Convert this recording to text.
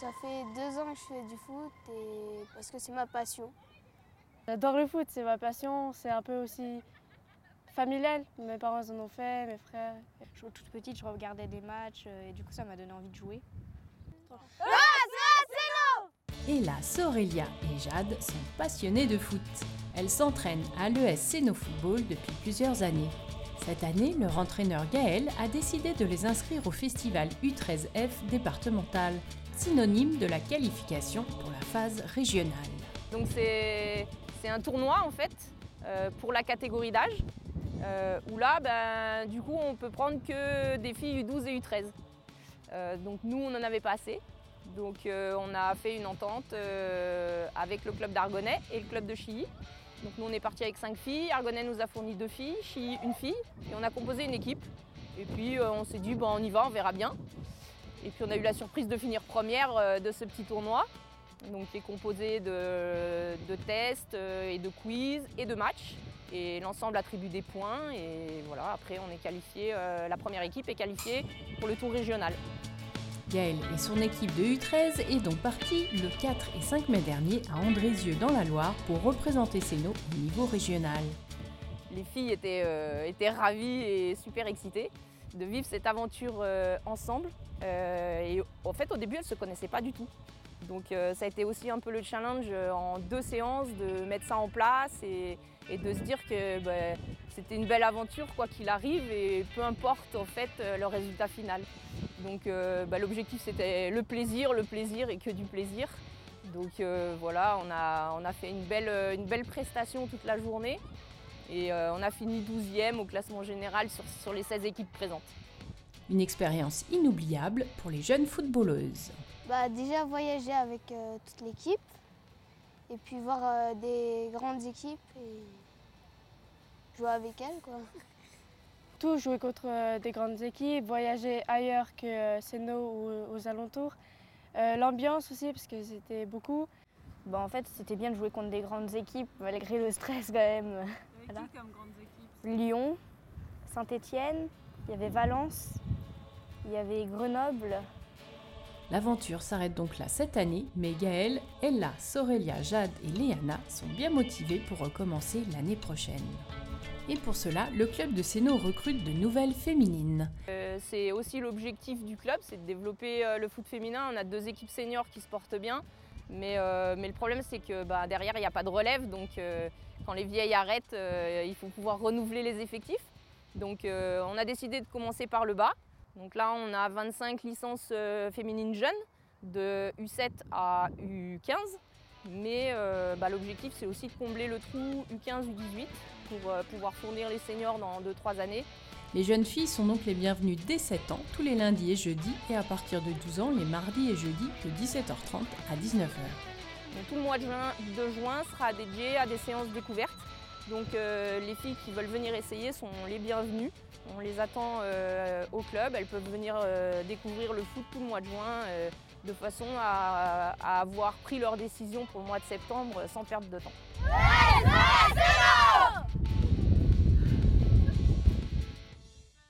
Ça fait 2 ans que je fais du foot parce que c'est ma passion. J'adore le foot, c'est ma passion, c'est un peu aussi familial. Mes parents en ont fait, mes frères. Toute petite, je regardais des matchs et du coup ça m'a donné envie de jouer. Hélas, Aurélia et Jade sont passionnées de foot. Elles s'entraînent à l'ES Séno Football depuis plusieurs années. Cette année, leur entraîneur Gaël a décidé de les inscrire au festival U13F départemental, synonyme de la qualification pour la phase régionale. Donc c'est un tournoi en fait pour la catégorie d'âge où là du coup on peut prendre que des filles U12 et U13. Donc nous on n'en avait pas assez. Donc on a fait une entente avec le club d'Argonnais et le club de Chilly. Donc nous on est parti avec 5 filles, Argonnais nous a fourni 2 filles, Chilly 1 fille et on a composé une équipe. Et puis on s'est dit on y va, on verra bien. Et puis on a eu la surprise de finir première de ce petit tournoi, donc qui est composé de tests et de quiz et de matchs. Et l'ensemble attribue des points et voilà, après on est qualifié, la première équipe est qualifiée pour le tour régional. Gaël et son équipe de U13 est donc partie le 4 et 5 mai dernier à Andrézieux dans la Loire pour représenter Séno au niveau régional. Les filles étaient ravies et super excitées de vivre cette aventure ensemble. Et en fait au début elles ne se connaissaient pas du tout. Donc ça a été aussi un peu le challenge en 2 séances de mettre ça en place et de se dire que c'était une belle aventure quoi qu'il arrive et peu importe en fait le résultat final. Donc l'objectif c'était le plaisir et que du plaisir. Donc voilà, on a fait une belle prestation toute la journée et on a fini 12e au classement général sur les 16 équipes présentes. Une expérience inoubliable pour les jeunes footballeuses. Déjà voyager avec toute l'équipe et puis voir des grandes équipes et jouer avec elles quoi. Tout, jouer contre des grandes équipes, voyager ailleurs que Séno ou aux alentours. L'ambiance aussi parce que c'était beaucoup. En fait c'était bien de jouer contre des grandes équipes malgré le stress quand même. Voilà. Qui comme grandes équipes? Lyon, Saint-Étienne, il y avait Valence, il y avait Grenoble. L'aventure s'arrête donc là cette année, mais Gaël, Ella, Aurélia, Jade et Léana sont bien motivées pour recommencer l'année prochaine. Et pour cela, le club de Séno recrute de nouvelles féminines. C'est aussi l'objectif du club, c'est de développer le foot féminin. On a 2 équipes seniors qui se portent bien, mais le problème c'est que derrière il n'y a pas de relève, donc quand les vieilles arrêtent, il faut pouvoir renouveler les effectifs. Donc on a décidé de commencer par le bas. Donc là, on a 25 licences féminines jeunes, de U7 à U15. Mais l'objectif, c'est aussi de combler le trou U15, U18 pour pouvoir fournir les seniors dans 2-3 années. Les jeunes filles sont donc les bienvenues dès 7 ans, tous les lundis et jeudis, et à partir de 12 ans, les mardis et jeudis, de 17h30 à 19h. Donc, tout le mois de juin sera dédié à des séances découvertes. Donc les filles qui veulent venir essayer sont les bienvenues. On les attend au club, elles peuvent venir découvrir le foot tout le mois de juin de façon à avoir pris leur décision pour le mois de septembre sans perdre de temps.